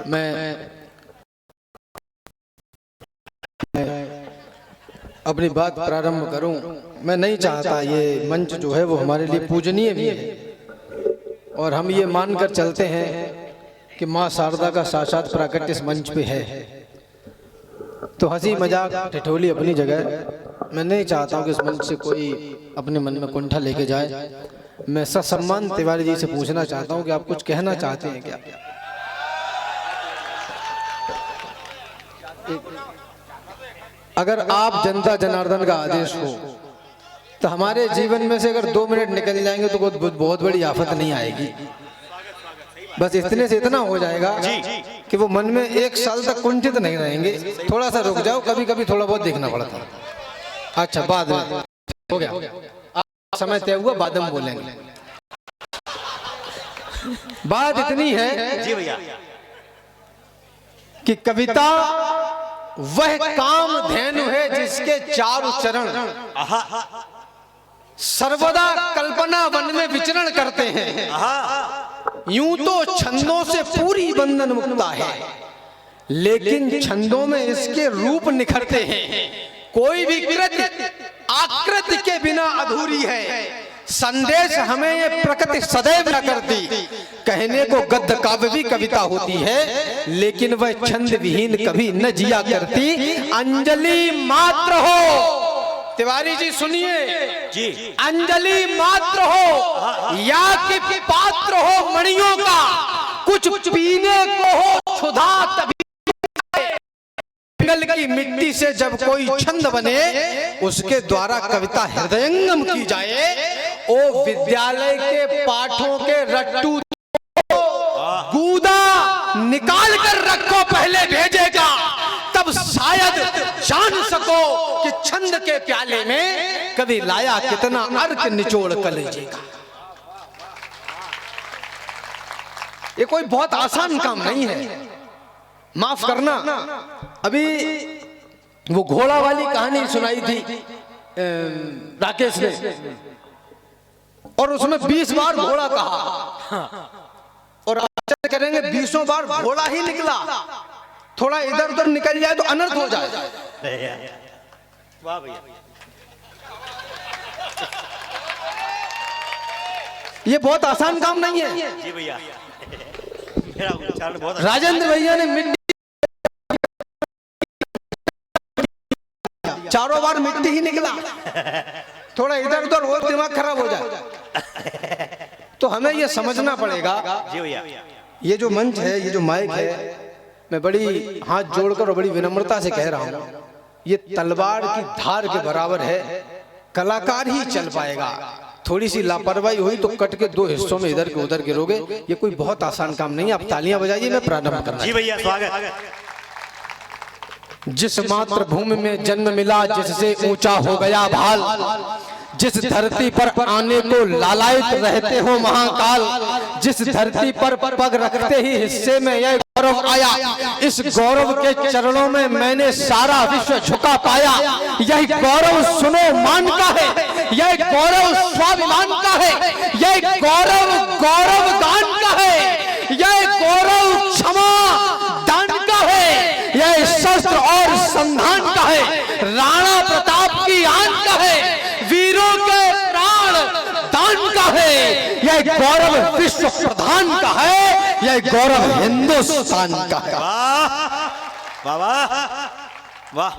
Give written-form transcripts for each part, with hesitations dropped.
मैं अपनी बात प्रारंभ करूं। मैं नहीं चाहता ये मंच जो है वो हमारे लिए पूजनीय भी है और हम ये मानकर चलते हैं कि माँ शारदा का साक्षात प्राकट्य इस मंच पे है। तो हंसी मजाक ठिठोली अपनी जगह, मैं नहीं चाहता हूँ कि इस मंच से कोई अपने मन में कुंठा लेके जाए। मैं ससम्मान तिवारी जी से पूछना चाहता हूँ कि आप कुछ कहना चाहते हैं क्या? अगर आप जनता जनार्दन का आदेश हो तो हमारे जीवन में से अगर 2 मिनट निकल जाएंगे तो बहुत बड़ी आफत नहीं आएगी। बस इतने से इतना हो जाएगा कि वो मन में 1 साल तक कुंठित नहीं रहेंगे। थोड़ा सा रुक जाओ, कभी कभी थोड़ा बहुत देखना पड़ता है। अच्छा, बाद में हो गया, समय तय हुआ, बाद में बोलेंगे। बात इतनी है जी भैया कि कविता वह काम धेनु है जिसके 4 चरण सर्वदा कल्पना वन में विचरण करते हैं। यूं तो छंदों से पूरी बंधन मुक्ता है, लेकिन छंदों में इसके रूप निखरते हैं। कोई भी कृति आकृति के बिना अधूरी है। संदेश हमें ये प्रकृति सदैव न करती। कहने को गद्य काव्य भी कविता होती है, लेकिन वह छंद विहीन कभी न जिया करती। अंजलि मात्र हो, तिवारी जी सुनिए जी, अंजलि मात्र हो या कि पात्र हो मणियों का, कुछ पीने को हो क्षुधा तभी। जंगल की मिट्टी से जब कोई छंद बने उसके द्वारा कविता हृदयंगम की जाए। ओ विद्यालय के पाठों के रट्टू गूदा निकाल कर रखो पहले भेजेगा, तब शायद जान सको कि छंद के प्याले में कभी लाया कितना अर्क निचोड़ कलेजे का। ये कोई बहुत आसान काम नहीं है, माफ करना। अभी वो घोड़ा वाली कहानी सुनाई थी राकेश ने, और उसमें 20 बार घोड़ा कहा, और आश्चर्य करेंगे 20 बार घोड़ा ही निकला। थोड़ा इधर उधर निकल जाए तो अनर्थ हो जाए। वाह भैया, ये बहुत आसान काम नहीं है जी भैया। मेरा उच्चारण बहुत राजेंद्र भैया ने मिट्टी 4 बार मिट्टी ही निकला। थोड़ा इधर उधर हो दिमाग खराब हो जाए। तो हमें ये समझना पड़ेगा। जी भैया, ये जो मंच है, ये जो माइक है, मैं बड़ी हाथ जोड़कर और बड़ी विनम्रता से कह रहा हूं, ये तलवार की धार के बराबर है। कलाकार ही चल पाएगा। थोड़ी सी लापरवाही हुई तो कट के 2 हिस्सों में इधर के उधर गिरोगे। ये कोई बहुत आसान काम नहीं है। आप तालियां बजाइए, मैं प्रारंभ करना। जी भैया, स्वागत। जिस मातृभूमि में जन्म मिला, जिससे ऊंचा हो गया भाल, जिस धरती पर आने को लालायित रहते हो महाकाल, जिस धरती पर पग रखते ही हिस्से में यह गौरव आया, इस गौरव के चरणों में मैंने सारा विश्व झुका पाया। यह गौरव सुनो मान का है, यह गौरव स्वाभिमान का है, यह गौरव गौरव गान का है, यह गौरव क्षमा दान का है, यह शस्त्र और संधान का है, राणा प्रताप की आन का है, वीरों के प्राण दान का है। यह गौरव विश्व प्रधान का है, यह गौरव हिंदुस्तान का है। वाह वाह वाह।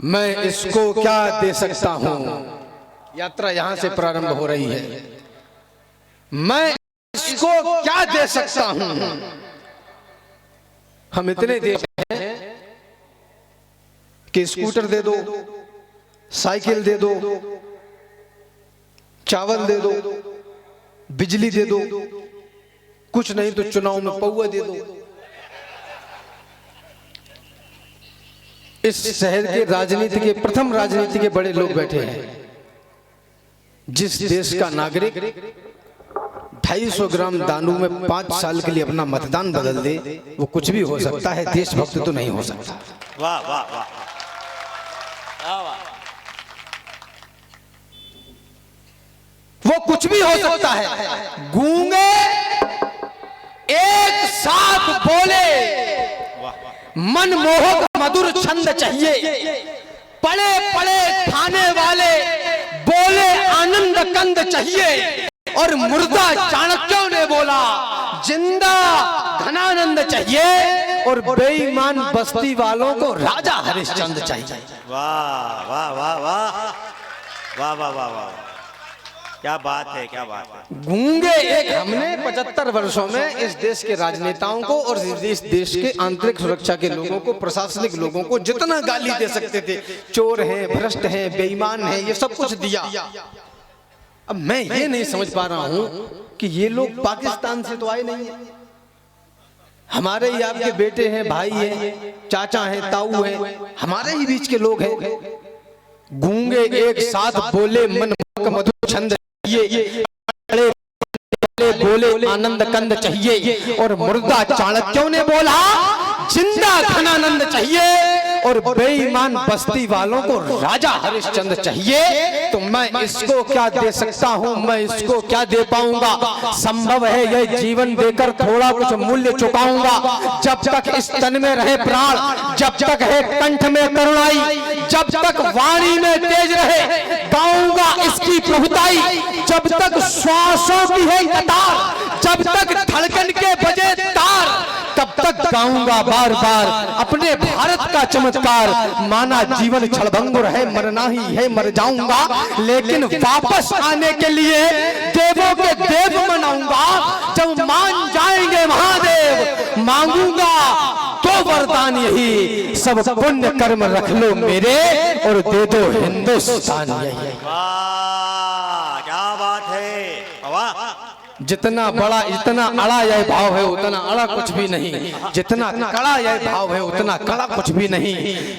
मैं इसको क्या दे सकता हूं? यात्रा यहां से प्रारंभ हो रही है। मैं इसको क्या दे सकता हूं? हम इतने दे सकते हैं कि स्कूटर दे दो, साइकिल दे दो, चावल दे दो, बिजली दे दो, कुछ नहीं तो चुनाव में पौवा दे दो। इस शहर के राजनीति के प्रथम राजनीति के बड़े लोग बैठे हैं। जिस देश का नागरिक 250 ग्राम दानू में 5 साल के लिए अपना मतदान बदल दे, वो कुछ भी हो सकता है, देशभक्त तो नहीं हो सकता। वाह वाह वाह। वो कुछ भी हो सकता है। गूंगे साथ बोले मनमोहक मधुर छंद चाहिए, पड़े पड़े खाने वाले बोले आनंद कंद चाहिए, और मुर्दा चाणक्यों ने बोला जिंदा घनानंद चाहिए, और बेईमान बस्ती वालों को राजा हरिश्चंद्र चाहिए। वाह वाह वाह वाह वाह वाह वाह वाह, क्या बात है, क्या बात है। गूंगे एक हमने 75 वर्षों में इस देश के राजनेताओं को और इस देश के आंतरिक सुरक्षा के लोगों को, प्रशासनिक लोगों को जितना गाली दे सकते थे, चोर हैं, भ्रष्ट हैं, बेईमान हैं, ये सब कुछ दिया। अब मैं ये नहीं समझ पा रहा हूं कि ये लोग पाकिस्तान से तो आए नहीं है, हमारे ही आपके बेटे हैं, भाई हैं, चाचा हैं, ताऊ हैं, हमारे ही बीच के लोग हैं। गूंगे एक साथ बोले मनमोहक मधुर छंद चाहिए, बोले आनंद कंद चाहिए, और मुर्दा चाणक्यों ने बोला जिंदा घनानंद चाहिए, और बेईमान बस्ती वालों को राजा हरिश्चंद्र चाहिए। तो मैं इसको क्या दे सकता हूं, मैं इसको क्या दे पाऊंगा? संभव है यह जीवन देकर थोड़ा कुछ मूल्य चुकाऊंगा। जब तक इस तन में रहे प्राण, जब तक है कंठ में करुणाई, जब तक वाणी में तेज रहे, गाऊंगा इसकी प्रभुताई। जब तक श्वासों की है कतार, जब तक धड़कन के बजे तार, तब तक गाऊंगा बार बार अपने भारत का चमत्कार। माना जीवन क्षणभंगुर है, मरना ही है, मर जाऊंगा, लेकिन वापस आने के लिए देवों के देव मनाऊंगा। जब मान जाएंगे महादेव, मांगूंगा तो वरदान यही, सब पुण्य कर्म रख लो मेरे, और दे दो हिंदुस्तान यही। वाह क्या बात है, वाह। जितना बड़ा, जितना अड़ा यह भाव है उतना अड़ा कुछ भी नहीं, जितना कड़ा यह भाव है उतना कड़ा कुछ भी नहीं।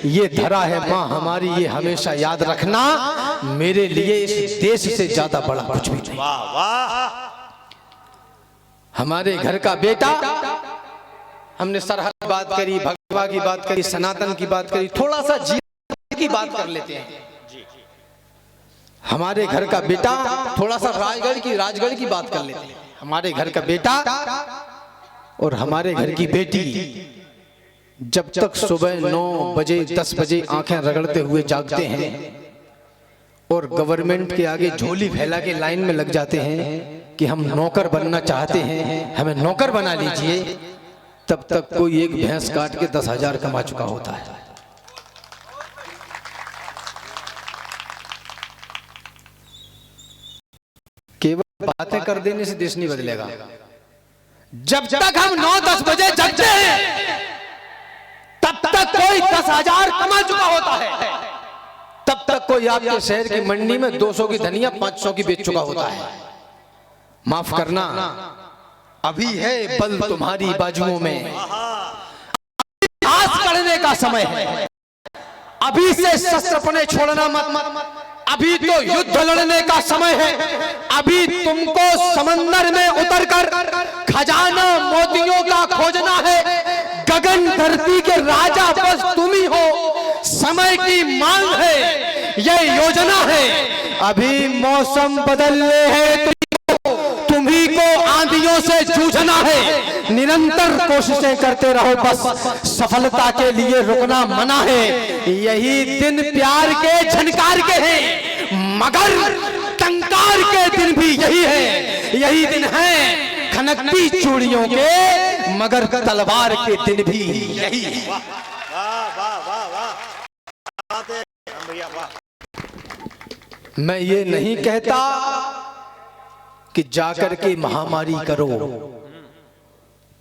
ये धरा है माँ हमारी, ये हमेशा याद रखना, मेरे लिए इस देश से ज्यादा बड़ा कुछ भी नहीं। वाह वाह। हमारे घर का बेटा, हमने सरहद की बात करी, भगवा की बात करी, सनातन की बात करी, थोड़ा सा जीवन की बात कर लेते हैं। हमारे घर का बेटा, थोड़ा सा राजगढ़ की बात कर लेते हैं। हमारे घर का बेटा और हमारे घर की बेटी जब तक सुबह 9 बजे 10 बजे आंखें रगड़ते हुए जागते हैं और गवर्नमेंट के आगे झोली फैला के लाइन में लग जाते हैं कि हम नौकर बनना चाहते हैं, हमें नौकर बना लीजिए, तब तक कोई एक भैंस काट के 10,000 कमा चुका होता है। केवल बातें कर देने से देश नहीं बदलेगा। जब तक हम 9-10 बजे जगते हैं तब तक कोई 10,000 कमा चुका होता है, तब तक कोई आपके शहर की मंडी में 200 की धनिया 500 की बेच चुका होता है। माफ करना, अभी है बल तुम्हारी बाजुओं में, आस करने का समय है, अभी से शस्त्रपणे छोड़ना मत, अभी तो युद्ध लड़ने का समय है, अभी तुमको समंदर में उतरकर खजाना मोतियों का खोजना है। गगन धरती के राजा बस तुम ही हो, समय की मांग है, यह योजना है। अभी मौसम बदलने हैं, तुम्ही को आंधियों से जूझना है, निरंतर कोशिशें करते रहो, बस सफलता के लिए रुकना मना है। यही दिन प्यार के झनकार के हैं, मगर टंकार के दिन भी यही है। यही दिन है खनकती चूड़ियों के, मगर तलवार के दिन भी यही है। वाह वाह वाह वाह, भैया वाह। मैं ये नहीं कहता कि जाकर के महामारी करो,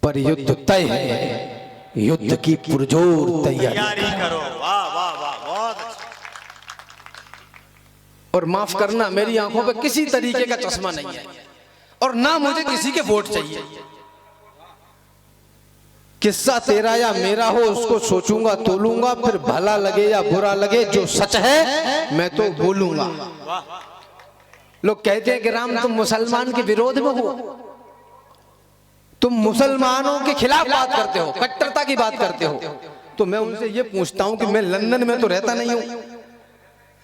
पर युद्ध तय है, युद्ध की पुरजोर तैयारी करो। वाह वाह वाह, बहुत अच्छा। और माफ करना, मेरी आंखों पे किसी तरीके का चश्मा नहीं है और ना मुझे किसी के वोट चाहिए। किस्सा तेरा या मेरा हो उसको सोचूंगा, तोलूंगा, फिर भला लगे या बुरा लगे, जो सच है मैं तो बोलूंगा। लोग कहते हैं कि राम तुम मुसलमान के विरोध में हो, तुम मुसलमानों के खिलाफ बात करते हो, कट्टरता की बात करते हो। तो मैं उनसे ये पूछता हूं कि मैं लंदन में तो रहता नहीं हूं,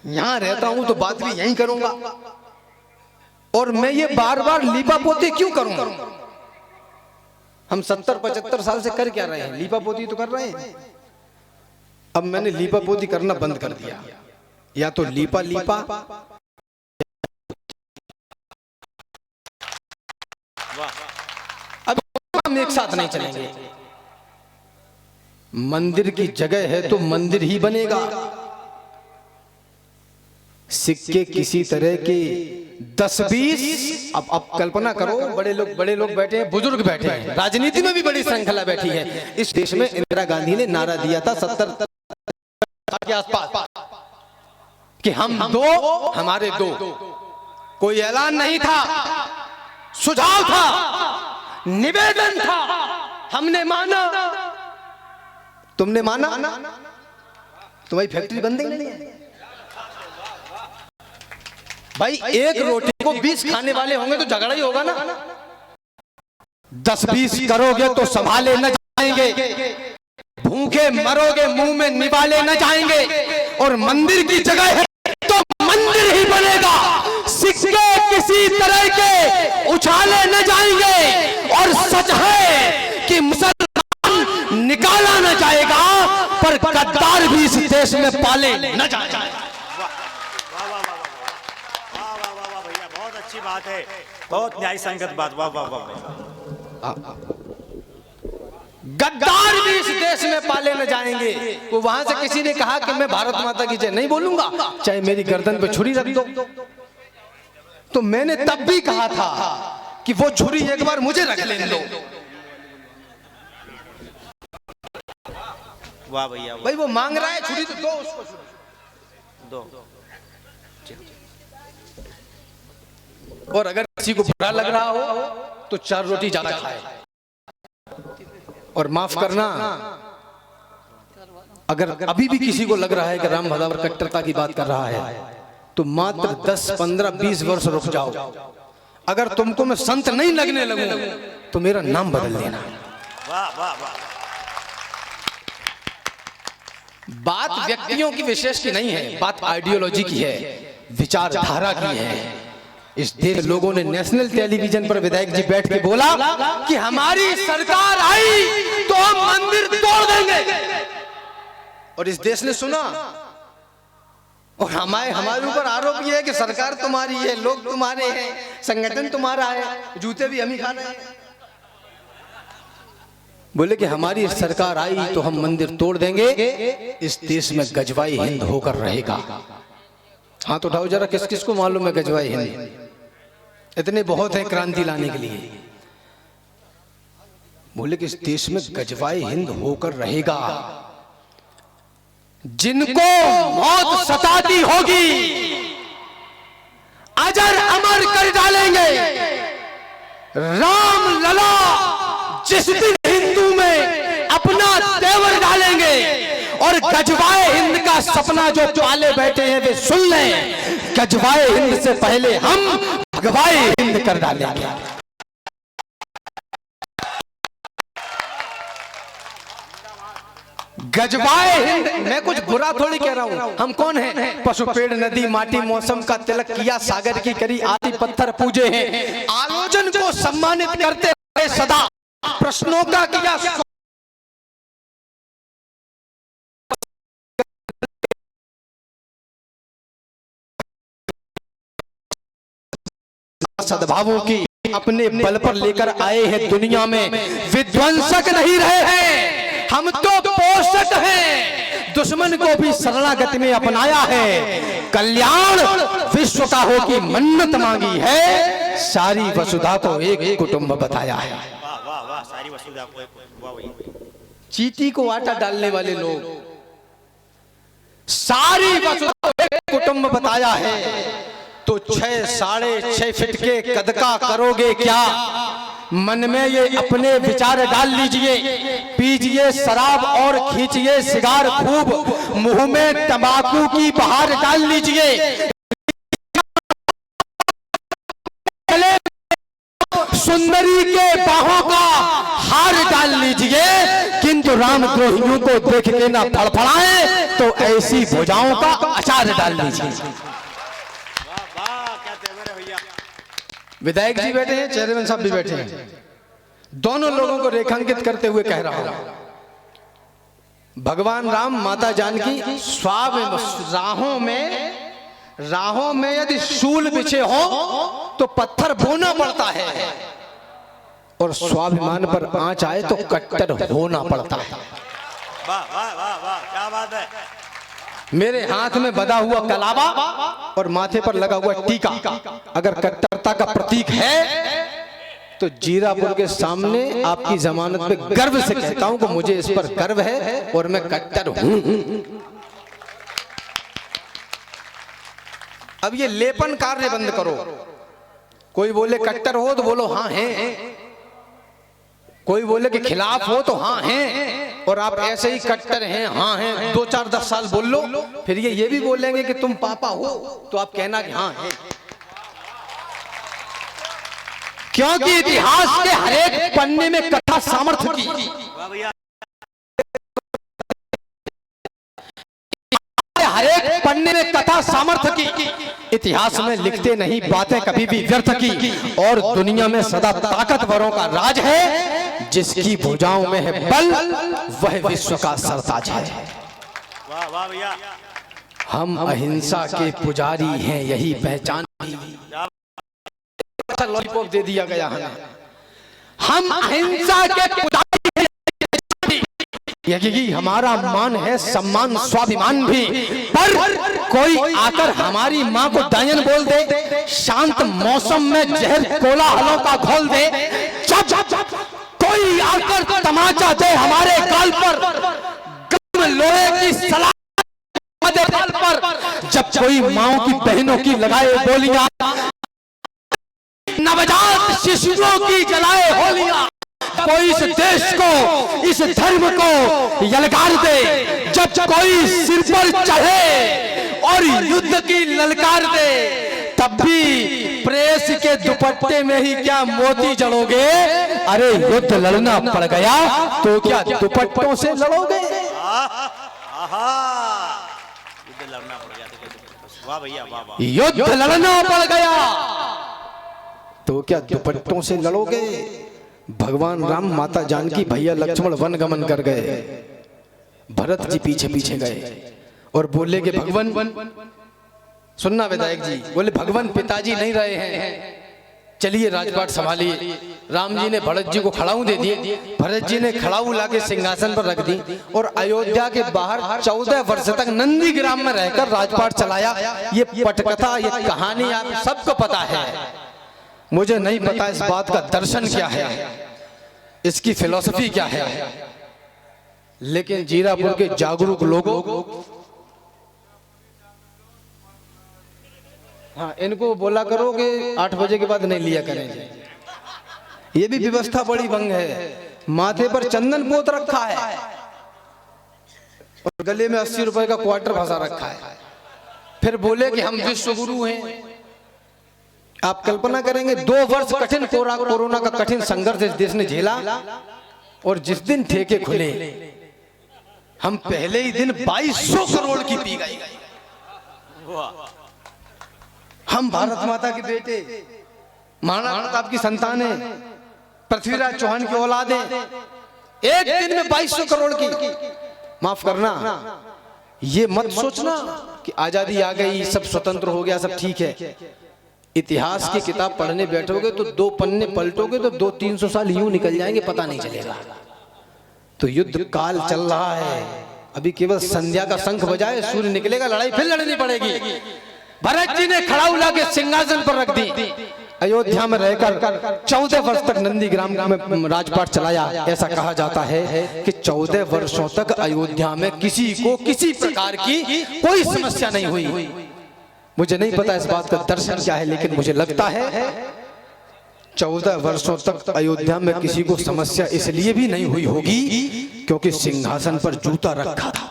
यहां रहता हूं तो बात भी यहीं करूंगा, और मैं ये बार बार लीपा पोती क्यों करूंगा? हम 70-75 साल से कर क्या रहे हैं? लीपा पोती तो कर रहे हैं। अब मैंने लीपा पोती करना बंद कर दिया। या तो लीपा लीपा, अब हम एक साथ नहीं चलेंगे। मंदिर की जगह है तो मंदिर ही बनेगा। सिक्के किसी तरह के 10-20, अब कल्पना करो, बड़े लोग बैठे हैं, बुजुर्ग बैठे हैं, राजनीति में भी बड़ी श्रृंखला बैठी है। इस देश में इंदिरा गांधी ने नारा दिया था 70 के आसपास कि हम दो हमारे दो। कोई ऐलान नहीं था, सुझाव था, निवेदन था, हमने माना, तुमने माना, तुम्हारी फैक्ट्री बंद नहीं है भाई। एक रोटी को 20 खाने वाले होंगे तो झगड़ा ही होगा ना। 10-20 करोगे तो संभाले न जाएंगे, भूखे मरोगे मुंह में निवाले न जाएंगे। और मंदिर की जगह है तो मंदिर ही बनेगा। सिक्के किसी तरह के उछाले न जाएंगे। और सच है कि मुसलमान निकाला न जाएगा, पर गद्दार भी इस देश में पाले न जाएंगे। अच्छी बात है, बहुत न्याय संगत बात। वाह वाह वाह। गद्दार भी इस देश में पाले न जाएंगे। वो वहां से किसी ने कहा कि मैं भारत माता की जय नहीं बोलूंगा, चाहे मेरी गर्दन पे छुरी रख दो। तो मैंने तब भी कहा था कि वो छुरी एक बार मुझे रख लेने दो। वाह भैया, भाई वो मांग रहा है छुरी तो दो उसको, दो। और अगर किसी को बुरा लग रहा हो तो 4 रोटी ज्यादा खाए। और माफ करना, अगर अभी भी किसी को लग रहा है कि राम भदावर कट्टरता की बात कर रहा है तो मात्र 10, 15, 20 वर्ष रुक जाओ। अगर तुमको मैं संत नहीं लगने लगूं तो मेरा नाम बदल देना। वाह वाह वाह। बात व्यक्तियों की विशेष की नहीं है, बात आइडियोलॉजी की है, विचारधारा की है। इस देश लोगों ने नेशनल टेलीविजन पर विधायक जी बैठ के बोला कि हमारी सरकार आई तो हम मंदिर तोड़ देंगे। और इस देश ने सुना। और हमारे ऊपर आरोप यह है कि सरकार तुम्हारी है, लोग तुम्हारे हैं, संगठन तुम्हारा है, जूते भी हम ही खा रहे हैं। बोले कि हमारी सरकार आई तो हम मंदिर तोड़ देंगे, इस देश में गजवाई हिंद होकर रहेगा। हाथ उठाओ जरा, किस किस को मालूम है गजवाई हिंद? इतने बहुत हैं क्रांति लाने के लिए। बोले कि इस देश में गजवाई हिंद होकर रहेगा। जिनको मौत सताती होगी अजर अमर कर डालेंगे। राम लला जिस दिन हिंदू में अपना तेवर डालेंगे और गजवाए हिंद का सपना जो पाले बैठे हैं वे सुन लें, गजवाए हिंद से पहले हम भगवाए हिंद कर डालेंगे। गजवाए हिंद, मैं कुछ बुरा थोड़ी कह रहा हूं। हम कौन हैं? पशु पेड़ नदी माटी मौसम का तिलक किया, सागर की करी आदि पत्थर पूजे हैं। आलोचन को सम्मानित करते रहे सदा, प्रश्नों का किया सद्भावों की अपने बल पर लेकर आए हैं दुनिया में। विध्वंसक नहीं रहे हैं, हम तो पोषक हैं। दुश्मन को भी शरणागति में अपनाया है। कल्याण विश्व का हो की मन्नत मांगी है, सारी वसुधा को एक कुटुंब बताया है। वाह वाह वाह, सारी वसुधा को वाह भाई। चीटी को आटा डालने वाले लोग सारी वसुधा को एक कुटुंब बताया है। तो 6, 6.5 फीट के कद का करोगे क्या? मन में ये अपने विचार डाल लीजिए। पीजिए शराब और खींचिए सिगार खूब, मुंह में तंबाकू की बहार डाल लीजिए। सुंदरी के बाहों का हार डाल लीजिए, किंतु रामद्रोहियों को देख के ना फड़फड़ाएं तो ऐसी भुजाओं का अचार डाल लीजिए। विधायक जी बैठे हैं, चेयरमैन साहब भी बैठे हैं। दोनों लोगों को रेखांकित करते हुए कह रहा हूं। भगवान राम, माता जानकी राहों में यदि शूल बिछे हो तो पत्थर बोना पड़ता है, और स्वाभिमान पर आंच आए तो कट्टर होना पड़ता है। वाह वाह वाह वाह, क्या बात है। मेरे हाथ में बंधा हुआ कलावा और माथे पर लगा हुआ टीका अगर कट्टरता का प्रतीक है तो जीरापुर के सामने आपकी जमानत पे गर्व से कहता हूं कि मुझे इस पर गर्व है और मैं कट्टर हूं। अब ये लेपन कार्य बंद करो। कोई बोले कट्टर हो तो बोलो हाँ है, कोई बोले कि खिलाफ हो तो हाँ हैं, और आप ऐसे ही कट्टर हैं हाँ हैं 2 4 10 साल बोल लो, फिर ये भी बोलेंगे कि तुम पापा हो तो आप कहना कि हाँ हैं। क्योंकि इतिहास के हर एक पन्ने में कथा सामर्थ्य की, हर एक पन्ने में कथा सामर्थ्य की। इतिहास में लिखते नहीं बातें कभी भी व्यर्थ की, और दुनिया में सदा ताकतवरों का राज है, जिसकी भुजाओं में है बल वह विश्व का सरताज है। वाह वाह भैया। हम अहिंसा के पुजारी हैं, यही पहचान। लॉलीपॉप दे दिया गया है। हम अहिंसा के पुजारी हैं, यही हमारा मान है, सम्मान स्वाभिमान भी। पर कोई आकर हमारी माँ को डायन बोल दे, शांत मौसम में जहर कोलाहलों का घोल दे, जब कोई आकर तमाचा दे हमारे गाल पर, गम लोहे की सलाह पर, जब कोई माओ की बहनों की लगाए बोलियां, नवजात शिशुओं की जलाए होलियां, कोई इस देश को, इस धर्म को यलकार दे, जब कोई सिर पर चढ़े और युद्ध की ललकार दे, तब भी प्रेस के दुपट्टे में ही क्या मोती जड़ोगे? अरे युद्ध लड़ना पड़ गया तो क्या दुपट्टों से लड़ोगे? युद्ध लड़ना पड़ गया तो वाह भैया वाह वाह। युद्ध लड़ना पड़ गया तो क्या दुपट्टों से लड़ोगे? भगवान राम, माता जानकी, भैया लक्ष्मण वन गमन कर गए, भरत जी पीछे पीछे गए और बोले कि भगवान, सुनना विधायक जी, बोले भगवान पिताजी नहीं रहे हैं, चलिए राजपाट संभालिए। राम जी ने भरत जी को खड़ाऊ दे दिए, भरत जी ने खड़ाऊ लाके सिंहासन पर रख दी और अयोध्या के बाहर 14 वर्ष तक नंदीग्राम में रहकर राजपाट चलाया। ये पटकथा, ये कहानी आप सबको पता है, मुझे नहीं पता इस बात का दर्शन क्या है, इसकी फिलॉसफी क्या है, लेकिन जीरापुर के जागरूक लोगों, हाँ, इनको बोला करो कि 8 बजे के बाद नहीं लिया करेंगे। ये भी व्यवस्था बड़ी भंग है। माथे पर चंदन पोत रखा है और गले में 80 रुपए का क्वार्टर फंसा रखा है, फिर बोले कि हम विश्व गुरु हैं। आप कल्पना करेंगे 2 वर्ष कठिन कोरोना का कठिन संघर्ष इस देश ने झेला, और जिस दिन ठेके खुले हम पहले ही दिन 2200 करोड़ की पी गई। हम भारत माता के बेटे, महाराणा प्रताप की संतान है, पृथ्वीराज चौहान की औलाद है, एक दिन में 2200 करोड़ की। माफ करना, ये मत सोचना कि आजादी आ गई, सब स्वतंत्र हो गया, सब ठीक है। इतिहास की किताब पढ़ने बैठोगे तो 2 पन्ने पलटोगे तो 200-300 साल यूं निकल जाएंगे, पता नहीं चलेगा। तो युद्ध काल चल रहा है, अभी केवल संध्या का शंख बजाए, सूर्य निकलेगा, लड़ाई फिर लड़नी पड़ेगी। भरत जी ने खड़ाऊ लाके सिंहासन पर रख दी, अयोध्या में रहकर 14 वर्ष तक नंदीग्राम में राजपाट चलाया। ऐसा कहा जाता है कि 14 वर्षों तक अयोध्या में किसी को किसी प्रकार की कोई समस्या नहीं हुई। मुझे नहीं पता इस बात का दर्शन क्या है, लेकिन मुझे लगता है 14 वर्षों तक अयोध्या में किसी को समस्या इसलिए भी नहीं हुई होगी क्योंकि सिंहासन पर जूता रखा था।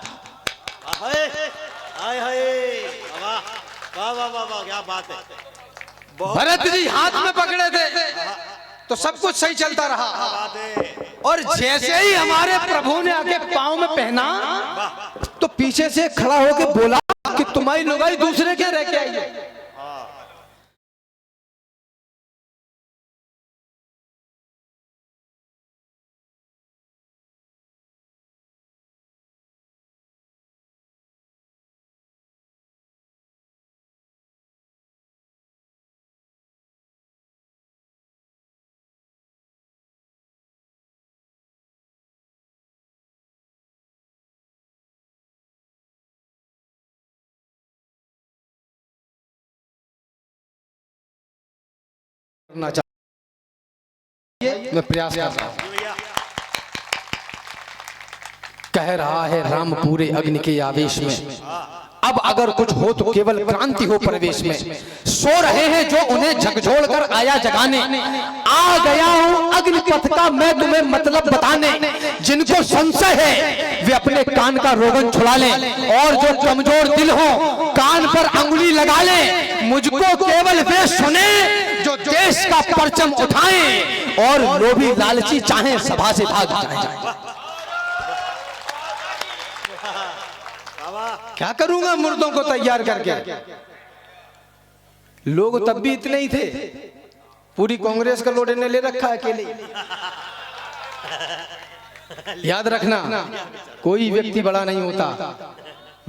वाह वाह वाह वाह, क्या बात है। भरत जी हाथ में पकड़े थे तो सब कुछ सही चलता रहा, और जैसे ही हमारे प्रभु ने आके पांव में पहना तो पीछे से खड़ा होकर बोला कि तुम्हारी लुगाई दूसरे के रह के आई है। करना चाहिए, मैं प्रयास कर रहा हूं। कह रहा है राम पूरे अग्नि के आवेश में, अब अगर कुछ हो तो केवल क्रांति हो प्रवेश में। सो रहे हैं जो उन्हें झकझोड़ कर आया जगाने, आ गया हूं अग्निपथ का मैं तुम्हें मतलब बताने। जिनको संशय है वे अपने कान का रोगन छुड़ा लें, और जो कमजोर दिल हो कान पर अंगुली लगा लें। मुझको केवल वे सुने जो देश का परचम उठाएं, और लोभी लालची चाहें सभा से भाग जाएं। क्या करूंगा मुर्दों को तैयार करके? लोग तब भी इतने ही थे, पूरी कांग्रेस का लोडे ने ले रखा है अकेले। याद रखना, कोई व्यक्ति बड़ा नहीं होता,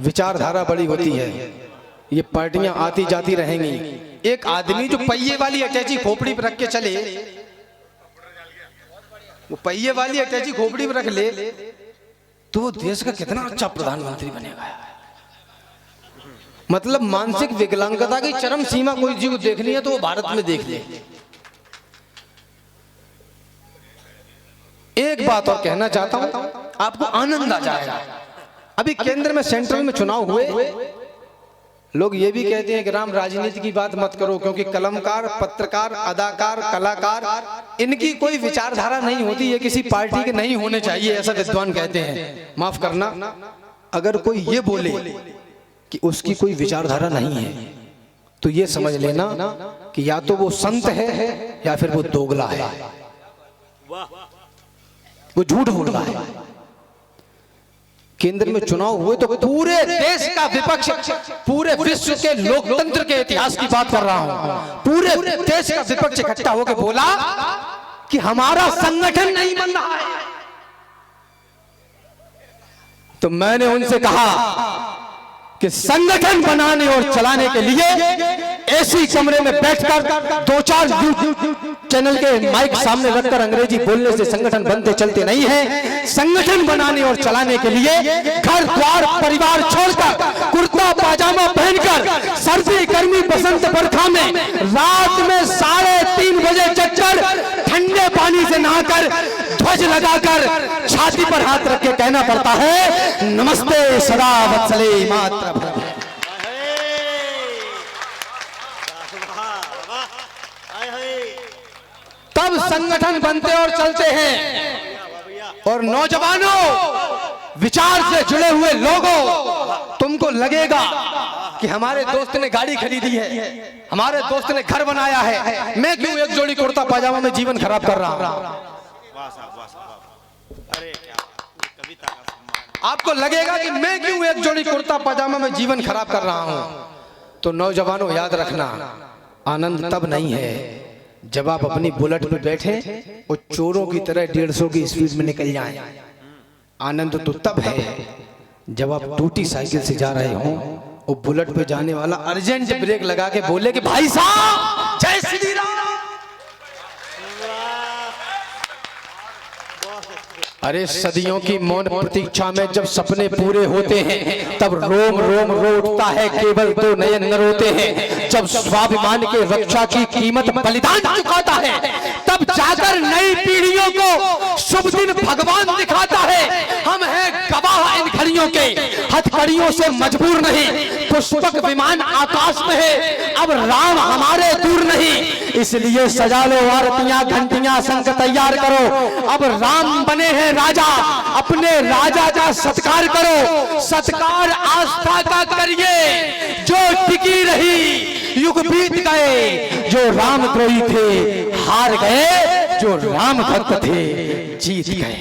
विचारधारा बड़ी होती है। ये पार्टियां आती जाती रहेंगी। एक आदमी जो पहिए वाली अटैची खोपड़ी पर रख के चले, वो पहिए वाली अटैची खोपड़ी पर रख ले, तो वो देश का कितना अच्छा प्रधानमंत्री बनेगा। मतलब मानसिक विकलांगता की चरम सीमा कोई जीव देखनी है तो वो भारत में देख ले। एक बात और कहना चाहता हूं, आपको आनंद आ जाएगा। अभी केंद्र में सेंट्रल में चुनाव हुए, लोग ये भी कहते हैं कि राम राजनीति की बात मत करो, क्योंकि कलमकार, पत्रकार, अदाकार, कलाकार, इनकी कोई विचारधारा नहीं होती, ये किसी पार्टी के नहीं होने चाहिए, ऐसा विद्वान कहते हैं। माफ करना, अगर कोई ये बोले कि उसकी कोई विचारधारा नहीं है, तो ये समझ लेना कि या तो वो संत है या फिर वो दोगला है, वो झूठ बोल रहा है। केंद्र में चुनाव हुए तो पूरे देश का विपक्ष, पूरे विश्व के लोकतंत्र के इतिहास की बात कर रहा हूं, पूरे देश का विपक्ष इकट्ठा होकर बोला कि हमारा संगठन नहीं बन रहा है। तो मैंने उनसे कहा कि संगठन बनाने और चलाने के लिए ऐसी कमरे में बैठकर 2-4 चैनल के माइक सामने रखकर अंग्रेजी बोलने से संगठन बनते चलते नहीं है। संगठन बनाने और चलाने के लिए घर द्वार परिवार छोड़कर, कुर्ता पाजामा पहनकर, सर्दी गर्मी बसंत बरखा में रात में 3:30 बजे जगकर, ठंडे पानी से नहाकर, ध्वज लगाकर, छाती पर हाथ रख के कहना पड़ता है, नमस्ते सदा वत्सले मातृ। तब संगठन बनते और चलते हैं। और नौजवानों, विचार से जुड़े हुए लोगों, तुमको लगेगा कि हमारे दोस्त ने गाड़ी खरीदी है, हमारे दोस्त ने घर बनाया है, मैं क्यों एक जोड़ी कुर्ता पाजामा में जीवन खराब कर रहा हूं? आपको लगेगा कि मैं क्यों एक जोड़ी कुर्ता पाजामा में जीवन खराब कर रहा हूं। तो नौजवानों, याद रखना, आनंद तब नहीं है जब आप अपनी बुलेट पे बैठे और चोरों की तरह 150 की स्पीड में निकल जाएं। आनंद तो तब है जब आप टूटी साइकिल से जा रहे हो और बुलेट पे जाने वाला अर्जेंट ब्रेक लगा के बोले कि भाई साहब जय श्री राम। अरे सदियों की मौन प्रतीक्षा में जब सपने पूरे होते हैं, तब रोम रोम रो उठता है, केवल 2 नयन न रोते हैं। जब स्वाभिमान के रक्षा की कीमत बलिदान चुकाता है, तब जाकर नई पीढ़ियों को शुभ दिन भगवान दिखाता है। हम हैं गवाह इन घड़ियों के, हथकड़ियों से मजबूर नहीं, पुष्पक विमान आकाश में है, अब राम हमारे दूर नहीं। इसलिए सजा लो आरतियां, घंटियां, शंख तैयार करो, अब राम बने हैं राजा, अपने राजा का सत्कार करो। सत्कार आस्था का करिए, जो टिकी रही युग बीत गए, जो रामद्रोही थे हार गए, जो राम भक्त थे जीत गए।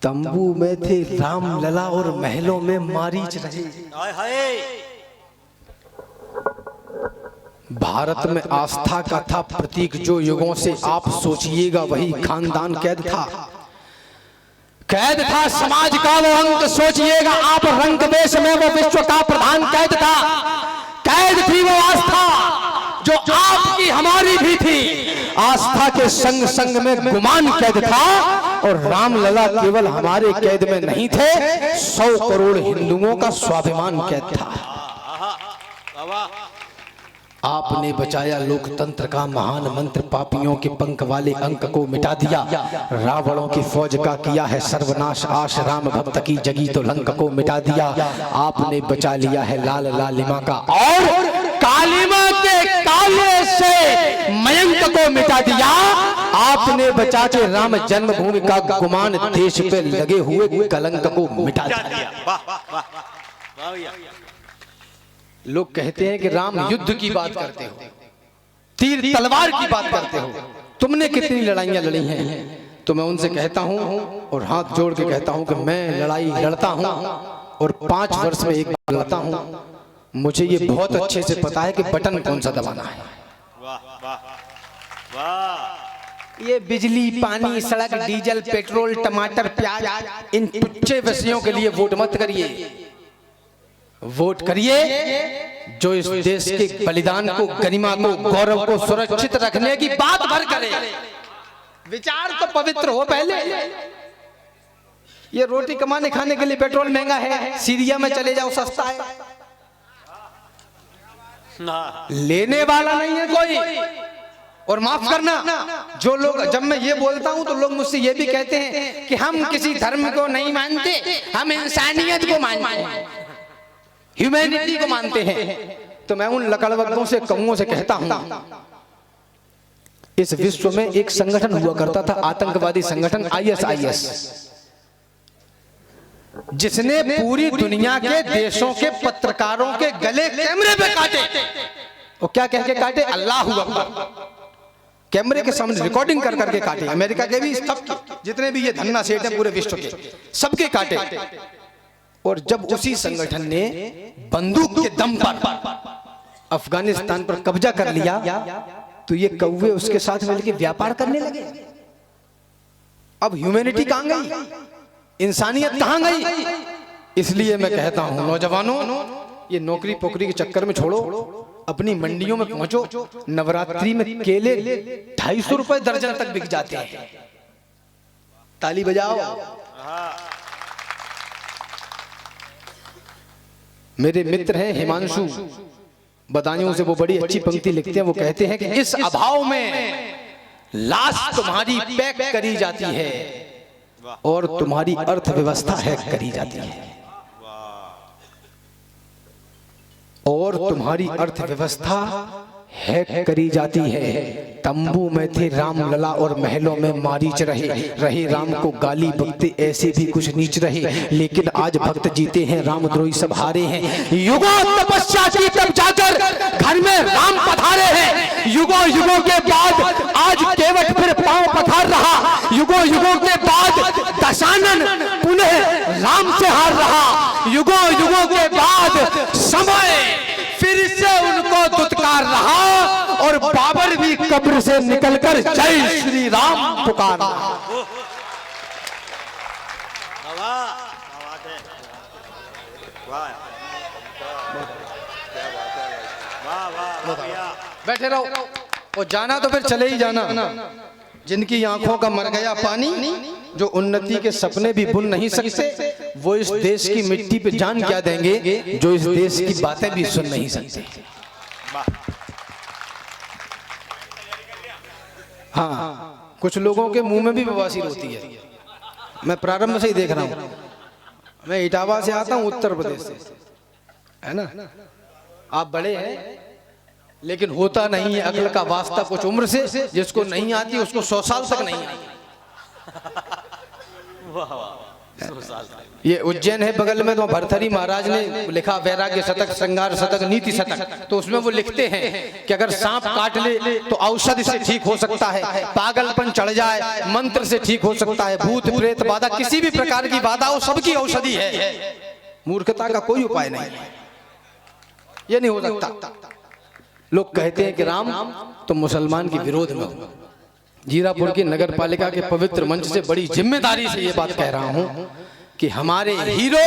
तंबू में थे राम लला और महलों में मारीच रहे। भारत में आस्था का था प्रतीक जो युगों से, आप सोचिएगा वही खानदान कैद था। कैद था समाज का वो अंग, सोचिएगा आप रंग देश में वो विश्व का प्रधान कैद था। कैद थी वो आस्था जो आपकी हमारी भी थी। आस्था के संग संग में गुमान कैद था, और रामलला केवल हमारे कैद में नहीं थे, 100 करोड़ हिंदुओं का स्वाभिमान कैद था। आपने बचाया लोकतंत्र का महान मंत्र, पापियों के पंख वाले अंक को मिटा दिया, रावणों की फौज का किया है सर्वनाश, आश राम भक्त की जगी तो लंक को मिटा दिया। आपने बचा लिया है लाल लालिमा का और कालिमा के काले से मयंक को मिटा दिया। आपने बचा के राम जन्मभूमि का गुमान, देश पे लगे हुए कलंक को मिटा दिया। लोग कहते हैं कि राम युद्ध की बात करते हो, तीर तलवार की बात करते हो, तुमने कितनी लड़ाइयां लड़ी हैं। तो मैं उनसे कहता हूं और हाथ जोड़ के कहता हूं कि मैं लड़ाई लड़ता हूं और 5 वर्ष में एक बार लड़ता हूं। मुझे ये बहुत अच्छे से पता है कि बटन कौन सा दबाना है। ये बिजली, पानी, सड़क, डीजल, पेट्रोल, टमाटर, प्याज, इन तुच्छे विषयों के लिए वोट मत करिए। वोट करिए जो इस देश के बलिदान को, गरिमा को, गौरव को सुरक्षित रखने की बात भर करे। विचार तो पवित्र हो पहले। ये रोटी कमाने खाने के लिए पेट्रोल महंगा है, सीरिया में चले जाओ सस्ता है, लेने वाला नहीं है कोई। और माफ करना, जो लोग, जब मैं ये बोलता हूं तो लोग मुझसे ये भी कहते हैं कि हम किसी धर्म को नहीं मानते, हम इंसानियत को मानते हैं, ह्यूमैनिटी को मानते हैं। तो मैं उन लकड़बग्गों से, कौओं से कहता हूं, इस विश्व में एक संगठन हुआ करता था, आतंकवादी संगठन ISIS, जिसने पूरी दुनिया के देशों के पत्रकारों के गले कैमरे पे काटे। वो क्या कह के काटे? अल्लाहू अकबर। कैमरे के सामने रिकॉर्डिंग कर करके काटे। अमेरिका के भी, सबके, जितने भी ये धन्ना सेठ है पूरे विश्व के, सबके काटे। और जब उसी संगठन ने बंदूक के दम पर अफगानिस्तान पर कब्जा कर लिया तो ये कौवे उसके साथ मिलकर व्यापार करने लगे। अब ह्यूमैनिटी कहां गई? इंसानियत कहां गई? इसलिए मैं कहता हूं नौजवानों, ये नौकरी पोकरी के चक्कर में छोड़ो, अपनी मंडियों में पहुंचो। नवरात्रि में केले 250 रुपए दर्जन तक बिक जाते हैं। ताली बजाओ। मेरे मित्र हैं हिमांशु बदायूं से, वो बड़ी अच्छी पंक्ति लिखते हैं। वो कहते हैं कि इस अभाव में लाश तुम्हारी पैक करी जाती है और तुम्हारी अर्थव्यवस्था हैक करी जाती है, और तुम्हारी अर्थव्यवस्था हैक करी जाती है। तंबू में थे राम लला और महलों में मारीच रहे राम को गाली बकते ऐसे भी कुछ नीच रहे। लेकिन आज भक्त जीते हैं, रामद्रोही सब हारे हैं। युगों तपस्या की तब जाकर घर में राम पधारे हैं। युगों युगों के बाद आज केवट फिर पांव पधार रहा। युगों युगों के बाद दशानन पुनः राम से हार रहा। युगों युगों के बाद समय फिर से उनको दुत्कार रहा और बाबर भी कब्र से निकलकर जय श्री राम पुकार रहा। बैठे रहो, और जाना तो फिर चले ही जाना। जिनकी आंखों का मर गया पानी, जो उन्नति के सपने भी बुन नहीं सकते, वो इस देश की मिट्टी पे जान क्या देंगे जो इस देश की बातें भी सुन नहीं सकते। हाँ, कुछ लोगों के मुंह में भी बवासीर होती है। मैं प्रारंभ से ही देख रहा हूं। मैं इटावा से आता हूं, उत्तर प्रदेश से, है ना। आप बड़े हैं लेकिन होता नहीं है अकल का वास्ता कुछ उम्र से। जिसको नहीं आती उसको 100 साल तक नहीं आती। ये उज्जैन है बगल में, तो भरथरी महाराज ने लिखा वैराग्य शतक, श्रृंगार शतक, नीति शतक। तो उसमें वो लिखते हैं कि अगर सांप काट ले तो औषधि से ठीक हो सकता है, पागलपन चढ़ जाए मंत्र से ठीक हो सकता है, भूत प्रेत बाधा, किसी भी प्रकार की बाधा हो, सबकी औषधि है। मूर्खता का कोई उपाय नहीं, ये नहीं हो सकता। लोग कहते हैं कि राम तो मुसलमान के विरोध में हो। जीरापुर की नगर पालिका के पवित्र मंच से बड़ी जिम्मेदारी से ये बात कह रहा हूं कि हमारे हीरो,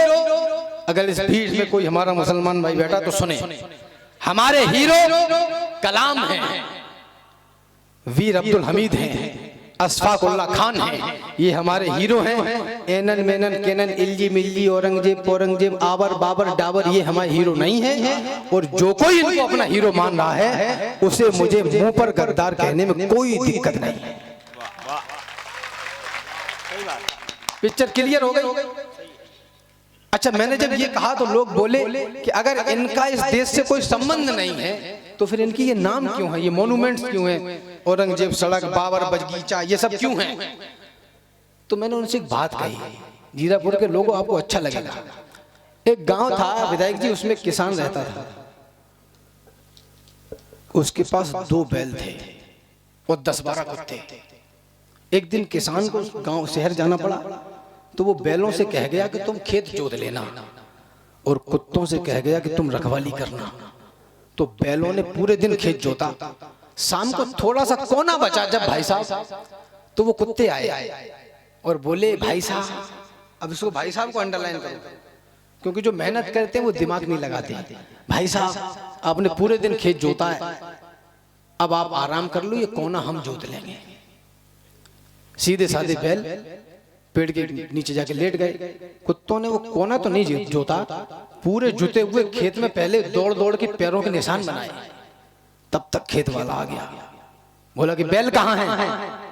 अगर इस भीड़ में कोई हमारा मुसलमान भाई बैठा तो सुने, हमारे हीरो कलाम हैं, वीर अब्दुल हमीद हैं, अशफाकुल्ला खान हैं, ये हमारे हीरो हैं। एनन मेनन केनन इल्जी मिल्जी औरंगजेब पौरंगजेब आवर बाबर डाबर ये हमारे हीरो नहीं है। और जो कोई इनको अपना हीरो मान रहा है उसे मुझे मुंह पर गद्दार कहने में कोई दिक्कत नहीं है। पिक्चर क्लियर हो गई। अच्छा, मैंने जब ये कहा तो लोग बोले कि अगर इनका इस देश से कोई संबंध नहीं है तो फिर इनकी ये नाम क्यों है, ये मॉन्यूमेंट्स क्यों हैं, औरंगजेब सड़क बाबर बगीचा ये सब क्यों हैं? तो मैंने उनसे एक बात कही, जीरापुर के लोगों आपको अच्छा लगेगा। एक गांव था विधायक जी, उसमें किसान रहता था, उसके पास 2 बैल थे और 10-12 कुत्ते। एक दिन किसान को गांव शहर जाना पड़ा तो वो बैलों से कह गया कि तुम खेत जोत लेना और कुत्तों से कह गया कि तुम रखवाली करना। तो बैलों ने पूरे दिन खेत जोता, शाम को थोड़ा सा कोना बचा जब भाई साहब, तो वो कुत्ते आए और बोले भाई साहब, अब इसको भाई साहब को अंडरलाइन करो क्योंकि जो मेहनत करते हैं वो दिमाग नहीं लगाते। भाई साहब आपने पूरे दिन खेत जोता है, अब आप आराम कर लो, ये कोना हम जोत लेंगे। सीधे साधे बैल पेड़ के नीचे जाके लेट गए। कुत्तों ने वो कोना तो नहीं जोता, पूरे जुते हुए खेत में पहले दौड़ दौड़ के पैरों के निशान बनाए। तब तक खेत वाला आ गया, बोला कि बैल कहाँ हैं?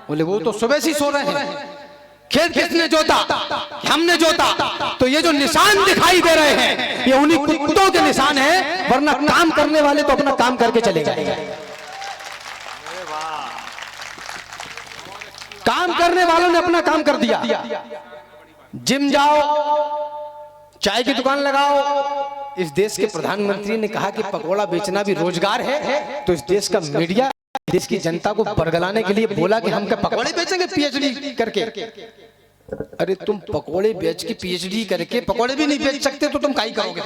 बोले वो तो सुबह से सो रहे हैं। खेत किसने जोता? हमने जोता। तो ये जो निशान दिखाई दे रहे हैं ये उन्हीं कुत्तों के निशान हैं, वरना काम करने वाले तो अपना काम करके चले जाएंगे। काम करने वालों ने अपना काम कर दिया। जिम जाओ, चाय की दुकान लगाओ। इस देश के प्रधानमंत्री ने कहा कि पकोड़ा बेचना भी रोजगार है, तो इस देश का मीडिया देश की जनता को बरगलाने के लिए बोला कि हम क्या पकोड़े बेचेंगे पीएचडी करके। अरे तुम पकोड़े बेच के पीएचडी करके पकोड़े भी नहीं बेच सकते तो तुम काई करोगे?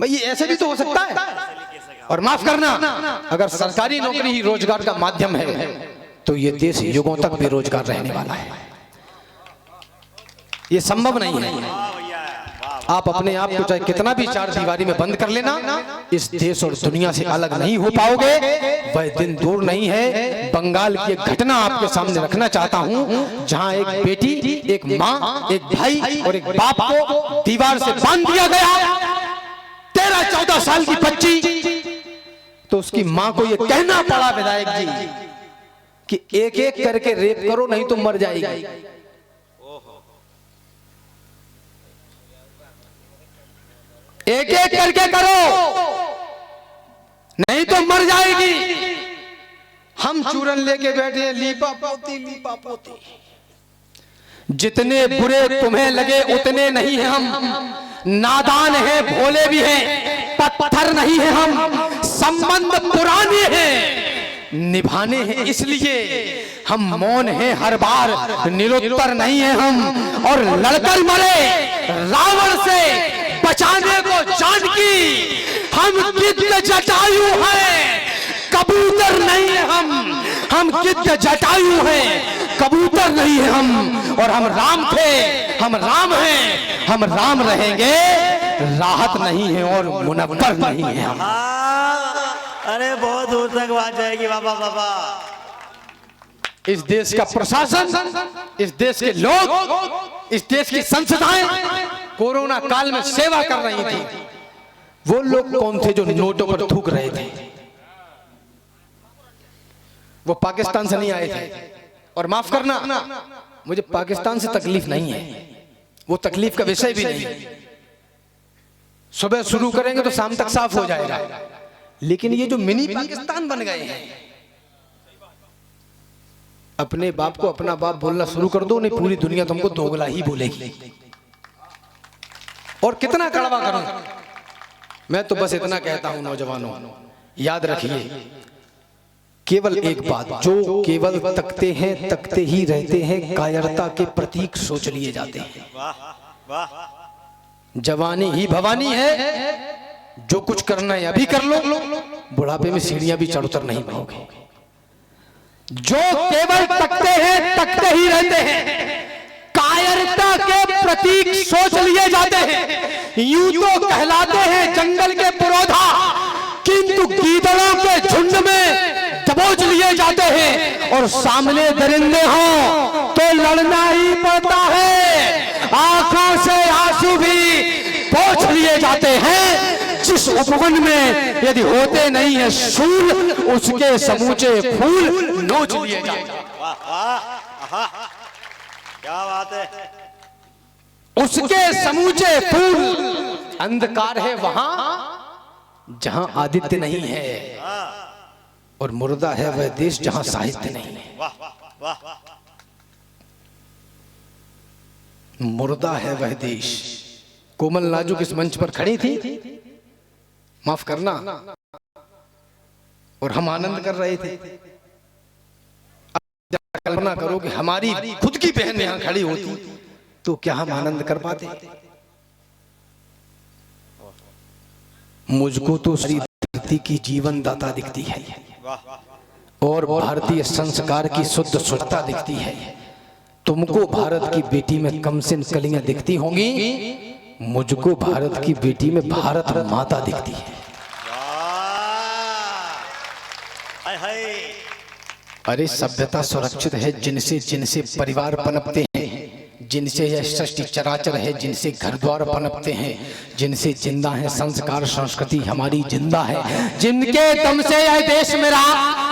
भाई ये ऐसे भी तो हो सकता है। और माफ करना, अगर सरकारी नौकरी ही रोजगार का माध्यम है तो ये देश युगों तक बेरोजगार रहने वाला है। ये संभव नहीं है। आप अपने आप को चाहे कितना भी 4 दीवारी में बंद कर लेना, इस देश और दुनिया से अलग नहीं हो पाओगे। वह दिन दूर नहीं है। बंगाल की एक घटना आपके सामने रखना चाहता हूं, जहां एक बेटी, एक माँ, एक भाई और एक बाप को दीवार से बांध दिया गया। 13-14 साल की बच्ची, तो उसकी मां को यह कहना पड़ा विधायक जी कि एक एक करके रेप करो नहीं तो मर जाएगी। एक एक करके करो नहीं तो मर जाएगी। हम चूरन लेके बैठे हैं, लीपा पोती लीपा पोती। जितने बुरे तुम्हें लगे उतने नहीं है हम। नादान है, भोले भी हैं, पत्थर नहीं है हम। संबंध पुराने हैं, निभाने हैं, इसलिए हम मौन हैं हर बार, निरुत्तर नहीं है हम। और लड़कर मरे रावण से बचाने को जानकी, हम गिद्ध जटायु हैं, कबूतर नहीं है हम गिद्ध जटायु हैं, कबूतर नहीं है हम। और हम राम थे, हम राम हैं, हम राम रहेंगे। राहत नहीं है और मुनव्वर नहीं है हम। अरे बहुत दूर तक बात जाएगी बाबा बाबा। इस देश का प्रशासन, इस देश के लोग, इस देश की संस्थाएं कोरोना काल में सेवा कर रही थी। वो लोग कौन थे जो नोटों पर थूक रहे थे? वो पाकिस्तान से नहीं आए थे। और माफ करना, मुझे पाकिस्तान से तकलीफ नहीं है, वो तकलीफ का विषय भी नहीं। सुबह शुरू करेंगे तो शाम तक साफ हो जाएगा। लेकिन ये जो मिनी पाकिस्तान बन गए हैं, अपने बाप को अपना बाप बोलना शुरू कर दो, नहीं पूरी दुनिया तुमको दोगला ही बोलेगी। और कितना कड़वा करूं, मैं तो बस इतना कहता हूं नौजवानों, याद रखिए केवल एक बात, जो केवल तकते हैं तकते ही रहते हैं, कायरता के प्रतीक सोच लिए जाते हैं। वाह वाह। जवानी ही भवानी है, जो कुछ करना है अभी कर लो, बुढ़ापे में सीढ़ियां भी चढ़ उतर नहीं पाओगे। जो केवल तकते हैं तकते ही रहते हैं, कायरता के प्रतीक सोच लिए जाते हैं। यूं तो कहलाते हैं जंगल के पुरोधा, किंतु गीदड़ों के झुंड में दबोच लिए जाते और सामने दरिंदे हों तो लड़ना ही पड़ता है। आंखों से आंसू भी पोंछ लिए जाते हैं। जिस उपवन में यदि होते नहीं है सूल, उसके समूचे फूल नोच लिए जाते हैं। क्या बात है। उसके समूचे फूल। अंधकार है वहां जहां आदित्य नहीं है, और मुर्दा है वह देश जहां साहित्य नहीं है। वाह वाह वाह। मुर्दा है वह देश। कोमल नाजुक इस मंच पर खड़ी थी, माफ करना, और हम आनंद कर रहे थे। कल्पना करो कि हमारी खुद की बहन यहां खड़ी होती तो क्या हम आनंद कर पाते। मुझको तो सारी धरती की जीवन दाता दिखती है, और भारतीय संस्कार की शुद्ध शुद्धता दिखती है। तुमको भारत की बेटी में कमसिन कलियां दिखती होंगी, मुझको भारत की बेटी में भारत माता दिखती है। अरे सभ्यता सुरक्षित है जिनसे जिनसे परिवार पनपते हैं, जिनसे यह सृष्टि चराचर है, जिनसे घर द्वार पनपते हैं, जिनसे जिंदा है संस्कार संस्कृति हमारी जिंदा है, जिनके दम से यह देश मेरा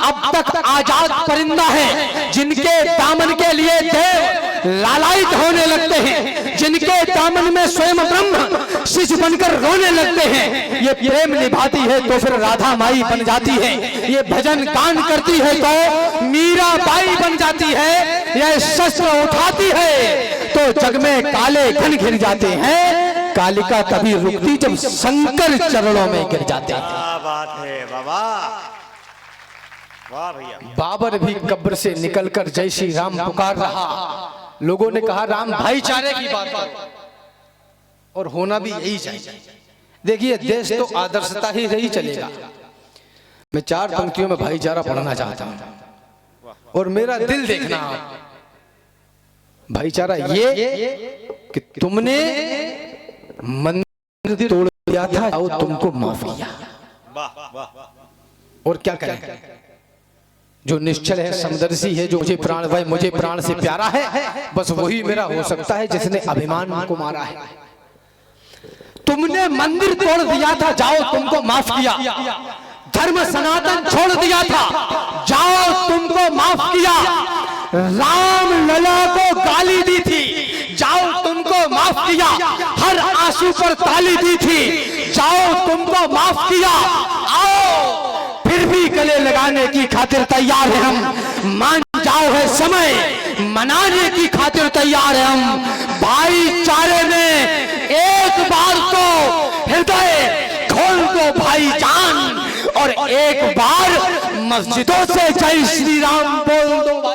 अब तक आजाद परिंदा है, जिनके दामन के लिए देव लालायित होने लगते हैं, जिनके दामन में स्वयं ब्रह्म शिशु बनकर रोने लगते हैं। ये प्रेम निभाती है तो फिर राधा माई बन जाती है, ये भजन गान करती है तो मीरा बाई बन जाती है, यह शस्त्र उठाती है तो जग में काले घन घिर जाते हैं। कालिका तभी रुकती जब शंकर चरणों में गिर जाते हैं। क्या बात है बाबा, वाह भैया। बाबर भी कब्र से निकलकर जय श्री राम पुकार रहा। लोगों ने कहा राम भाईचारे की बात कर, और होना भी यही चाहिए। देखिए देश तो आदर्शता ही रही चलेगा। मैं 4 पंक्तियों में भाईचारा पढ़ना चाहता हूं, और मेरा दिल देखना। भाईचारा ये कि तुमने मंदिर तोड़ दिया था, आओ तुमको माफ किया। और क्या करें, जो निश्चल है समदर्शी है, जो मुझे प्राण वह मुझे प्राण से प्यारा है, बस वही मेरा हो सकता है जिसने अभिमान को मारा है। तुमने मंदिर तोड़ दिया था, जाओ तुमको माफ किया। धर्म सनातन छोड़ दिया था, जाओ तुमको माफ किया। राम लला को गाली दी थी, जाओ तुमको माफ किया। हर आंसू पर ताली दी थी, जाओ तुमको माफ किया। आओ फिर भी गले लगाने की खातिर तैयार है हम, मान जाओ है समय मनाने की खातिर तैयार है हम। भाईचारे में एक बार तो हृदय खोल दो भाईजान, और एक बार मस्जिदों से जय श्री राम बोल दो।